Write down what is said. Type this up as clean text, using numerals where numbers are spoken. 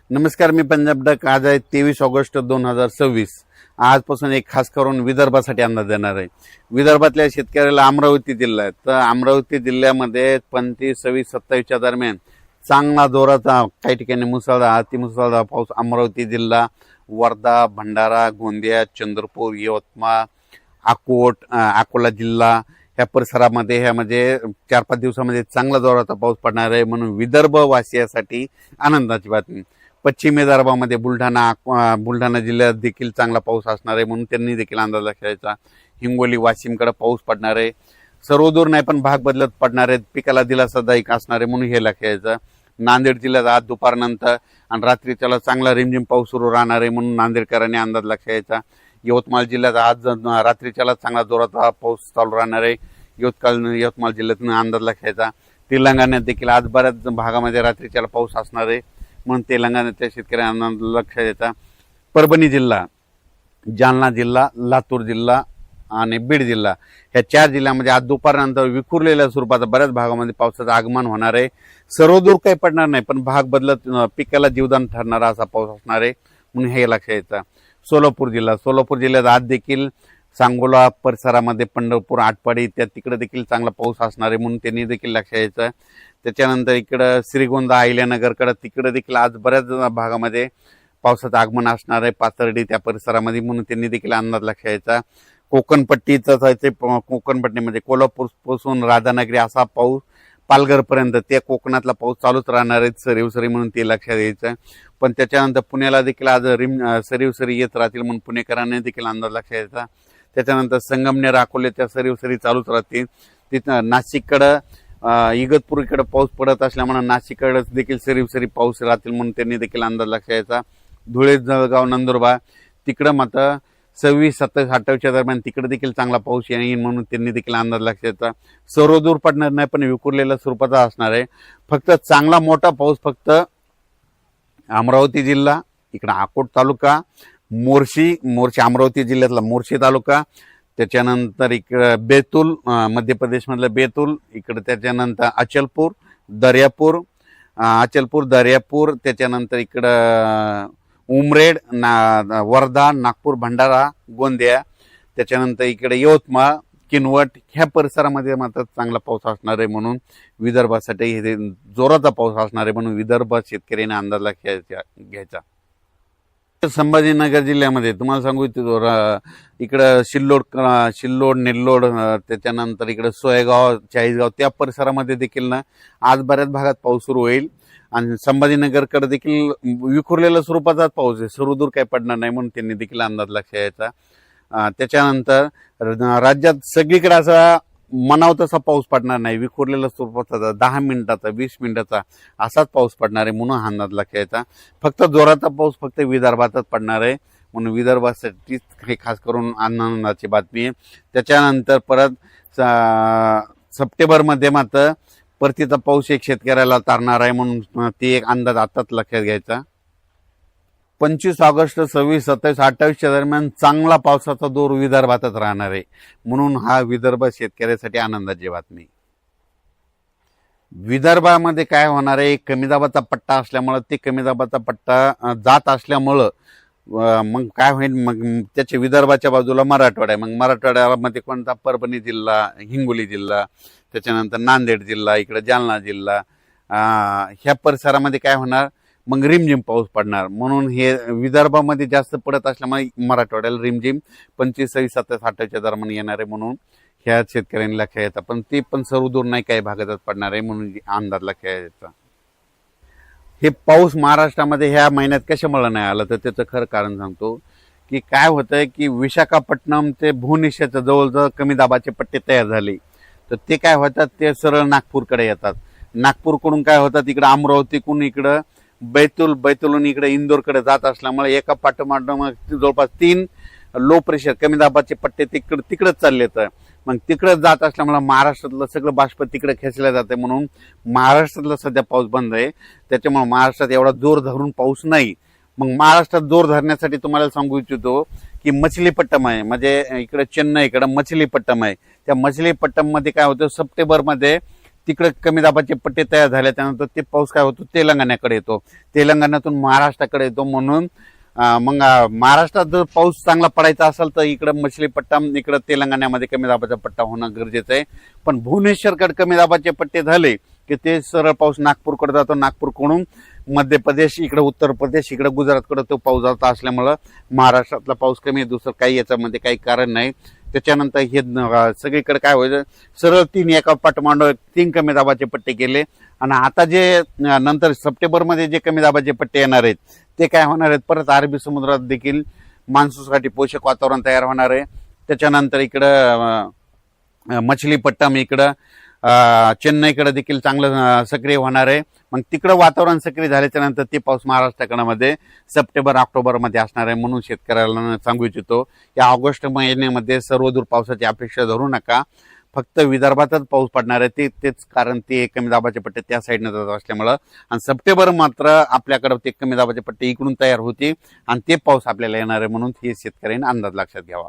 नमस्कार, मी पंजाब डक. आज आहे 23 ऑगस्ट 2026. आजपासून एक खास करून विदर्भासाठी अंदाज देणार आहे. विदर्भातल्या शेतकऱ्याला अमरावती जिल्हा आहे, तर अमरावती जिल्ह्यामध्ये 25, 26, 27 दरम्यान चांगला जोराचा, काही ठिकाणी मुसळधार, अतिमुसळधार पाऊस अमरावती जिल्हा, वर्धा, भंडारा, गोंदिया, चंद्रपूर, यवतमाळ, अकोला जिल्हा ह्या परिसरामध्ये ह्या म्हणजे 4-5 दिवसामध्ये चांगला जोराचा पाऊस पडणार आहे. म्हणून विदर्भ वासियासाठी आनंदाची बातमी. पश्चिम विदर्भामध्ये बुलढाणा जिल्ह्यात देखील चांगला पाऊस असणार आहे, म्हणून त्यांनी देखील अंदाज लक्षायचा. हिंगोली, वाशिमकडे पाऊस पडणार आहे. सर्वदूर नाही पण भाग बदलत पडणार आहेत. पिकाला दिलासादायक असणार आहे, म्हणून हे लक्षायचं. नांदेड जिल्ह्यात आज दुपारनंतर आणि रात्रीच्याला चांगला रिमझिम पाऊस सुरू राहणार आहे, म्हणून नांदेडकरांनी अंदाज लक्षायचा. यवतमाळ जिल्ह्यात आज रात्रीच्याला चांगला जोराचा पाऊस चालू राहणार आहे, यवतमाळ जिल्ह्यातून अंदाज लक्षायचा. तेलंगणात देखील आज बऱ्याच भागामध्ये रात्रीच्याला पाऊस असणार आहे, म्हणून तेलंगणाच्या शेतकऱ्यांना लक्ष द्यायचा. परभणी जिल्हा, जालना जिल्हा, लातूर जिल्हा आणि बीड जिल्हा ह्या 4 जिल्ह्यामध्ये आज दुपारनंतर विखुरलेल्या स्वरूपाचा बऱ्याच भागामध्ये पावसाचं आगमन होणार आहे. सर्वदूर काही पडणार नाही, पण भाग बदलत पिकाला जीवदान ठरणारा असा पाऊस असणार आहे, म्हणून हे लक्ष द्यायचं. सोलापूर जिल्ह्यात आज देखील सांगोला परिसरामध्ये पंढरपूर, आटपाडी तिकडे देखील चांगला पाऊस असणार आहे, म्हणून त्यांनी देखील लक्ष द्यायचं. त्याच्यानंतर इकडं श्रीगोंदा, अहिल्यानगरकडे तिकडे देखील आज बऱ्याच भागामध्ये पावसाचं आगमन असणार आहे, पाथर्डी त्या परिसरामध्ये, म्हणून त्यांनी देखील अंदाज लक्ष द्यायचा. कोकणपट्टीमध्ये कोल्हापूर पासून राधानगरी असा पाऊस पालघरपर्यंत त्या कोकणातला पाऊस चालूच राहणार आहे सरीवसरी, म्हणून ते लक्षात द्यायचं. पण त्याच्यानंतर पुण्याला देखील आज सरीवसरी येत राहतील, म्हणून पुणेकरांनी देखील अंदाज लक्षात द्यायचा. त्याच्यानंतर संगमनेर, अकोले त्या सरीवसरी चालूच राहतील. तिथं नाशिककडं इगतपूर इकडे पाऊस पडत असल्यामुळे नाशिककडे देखील सरीवसरी पाऊस राहतील, म्हणून त्यांनी देखील अंदाज लक्षात द्यायचा. धुळे, जळगाव, नंदुरबार तिकडं मात्र 26, 27, 28 दरम्यान तिकडे देखील चांगला पाऊस येईल, म्हणून त्यांनी देखील अंदाज लक्षात द्यायचा. सर्वदूर पडणार नाही, पण विखुरलेल्या स्वरूपाचा असणार आहे. फक्त चांगला मोठा पाऊस फक्त अमरावती जिल्हा, इकडं अकोट तालुका, मोर्शी अमरावती जिल्ह्यातला मोर्शी तालुका, त्याच्यानंतर इकडं बेतूल, मध्य प्रदेशमधलं बेतूल, इकडं त्याच्यानंतर अचलपूर, दर्यापूर, त्याच्यानंतर इकडं उमरेड, वर्धा, नागपूर, भंडारा, गोंदिया, त्याच्यानंतर इकडे यवतमाळ, किनवट ह्या परिसरामध्ये मात्र चांगला पाऊस असणार आहे, म्हणून विदर्भासाठी हे जोराचा पाऊस असणार आहे, म्हणून विदर्भ शेतकऱ्यांनी अंदाज घ्यायचा. संभाजीनगर जिल्ह्यामध्ये तुम्हाला सांगू इच्छितो, इकडं शिल्लोड, नेल्लोड, त्याच्यानंतर इकडं सोयगाव, चाळीसगाव त्या परिसरामध्ये देखील ना आज बऱ्याच भागात पाऊस सुरू होईल. आणि संभाजीनगरकडे देखील विखुरलेल्या स्वरूपाचाच पाऊस आहे, सर्वदूर काही पडणार नाही, म्हणून त्यांनी देखील अंदाज लक्ष द्यायचा. त्याच्यानंतर राज्यात सगळीकडे असा म्हणावं तसा पाऊस पडणार नाही, विखुरलेल्या स्वरूपाचा 10 मिनिटाचा 20 मिनिटाचा असाच पाऊस पडणार आहे, म्हणून अंदाज लक्ष द्यायचा. फक्त जोराचा पाऊस फक्त विदर्भातच पडणार आहे, म्हणून विदर्भासाठीच हे खास करून आनंदाची बातमी आहे. त्याच्यानंतर परत सप्टेंबरमध्ये मात्र परतीचा पाऊस एक शेतकऱ्याला तारणार आहे, म्हणून ते एक अंदाज आताच लक्षात घ्यायचा. 25 ऑगस्ट, 26, 27, 28 दरम्यान चांगला पावसाचा जोर विदर्भातच राहणार आहे, म्हणून हा विदर्भ शेतकऱ्यासाठी आनंदाची बातमी. विदर्भामध्ये काय होणार आहे, कमी दाबाचा पट्टा असल्यामुळं, ते कमी दाबाचा पट्टा जात असल्यामुळं मग काय होईल, मग त्याच्या विदर्भाच्या बाजूला मराठवाडा आहे. मग मराठवाड्यामध्ये कोणता, परभणी जिल्हा, हिंगोली जिल्हा, त्याच्यानंतर नांदेड जिल्हा, इकडे जालना जिल्हा, ह्या परिसरामध्ये काय होणार, मग रिमझिम पाऊस पडणार, म्हणून हे विदर्भामध्ये जास्त पडत असल्यामुळे मराठवाड्याला रिमझिम 25, 26, 27, 28 दरम्यान येणार आहे, म्हणून ह्या शेतकऱ्यांनी लक्षात येतात. पण ते पण सर्वदूर नाही, काही भागातच पडणार आहे, म्हणून अंदाज लक्षात यायचा. हे पाऊस महाराष्ट्रामध्ये ह्या महिन्यात कशामुळे नाही आला, तर त्याचं खरं कारण सांगतो. की काय होतंय की विशाखापट्टणम ते भुवनेश्वरच्या जवळजवळ कमी दाबाचे पट्टे तयार झाले, तर ते काय होतात, ते सरळ नागपूरकडे येतात. नागपूरकडून काय होतात, इकडं अमरावतीकडून इकडं बैतूलहून इकडे इंदोरकडे जात असल्यामुळे एका पाठोपाठ जवळपास 3 लो प्रेशर कमी दाबाचे पट्टे तिकडे चालले. तर मग तिकडे जात असल्यामुळे महाराष्ट्रातलं सगळं बाष्प तिकडे खेचलं जाते, म्हणून महाराष्ट्रातला सध्या पाऊस बंद आहे. त्याच्यामुळे महाराष्ट्रात एवढा जोर धरून पाऊस नाही. मग महाराष्ट्रात जोर धरण्यासाठी तुम्हाला सांगू इच्छितो की मछलीपट्टम आहे, म्हणजे इकडे चेन्नईकडे मछलीपट्टम आहे. त्या मछलीपट्टम मध्ये काय होतं, सप्टेंबरमध्ये तिकडे कमी दाबाचे पट्टे तयार झाले त्यानंतर ते पाऊस काय होतो तेलंगणाकडे येतो, तेलंगणातून महाराष्ट्राकडे येतो. म्हणून मग महाराष्ट्रात जर पाऊस चांगला पडायचा असेल तर इकडं मछलीपट्टा, इकडं तेलंगणामध्ये कमी दाबाचा पट्टा होणं गरजेचं आहे. पण भुवनेश्वरकडे कमी दाबाचे पट्टे झाले की ते सरळ पाऊस नागपूरकडे जातो, नागपूरकडून मध्य प्रदेश, इकडे उत्तर प्रदेश, इकडे गुजरातकडे तो पाऊस जात असल्यामुळं महाराष्ट्रातला पाऊस कमी आहे. दुसरं काही याच्यामध्ये काही कारण नाही. त्याच्यानंतर हे सगळीकडे काय व्हायचं, सरळ 3 एका पाठोपाठ 3 कमी दाबाचे पट्टे केले. आणि आता जे नंतर सप्टेंबरमध्ये जे कमी दाबाचे पट्टे येणार आहेत ते काय होणार आहेत, परत अरबी समुद्रात देखील मान्सूनसाठी पोषक वातावरण तयार होणार आहे. त्याच्यानंतर इकडं मछलीपट्टम, इकडं चेन्नईकडे देखील चांगलं सक्रिय होणार आहे. मग तिकडं वातावरण सक्रिय झाल्याच्या नंतर ते पाऊस महाराष्ट्राकडे सप्टेंबर ऑक्टोबरमध्ये असणार आहे. म्हणून शेतकऱ्याला सांगू इच्छितो या ऑगस्ट महिन्यामध्ये सर्वदूर पावसाची अपेक्षा धरू नका. फक्त विदर्भातच पाऊस पडणार आहे, तेच कारण ते कमी दाबाचे पट्टे त्या साईडने जात असल्यामुळं. आणि सप्टेंबर मात्र आपल्याकडे ते कमी दाबाचे पट्टे इकडून तयार होते आणि ते पाऊस आपल्याला येणार आहे. म्हणून हे शेतकऱ्यांनी अंदाज लक्षात घ्यावा.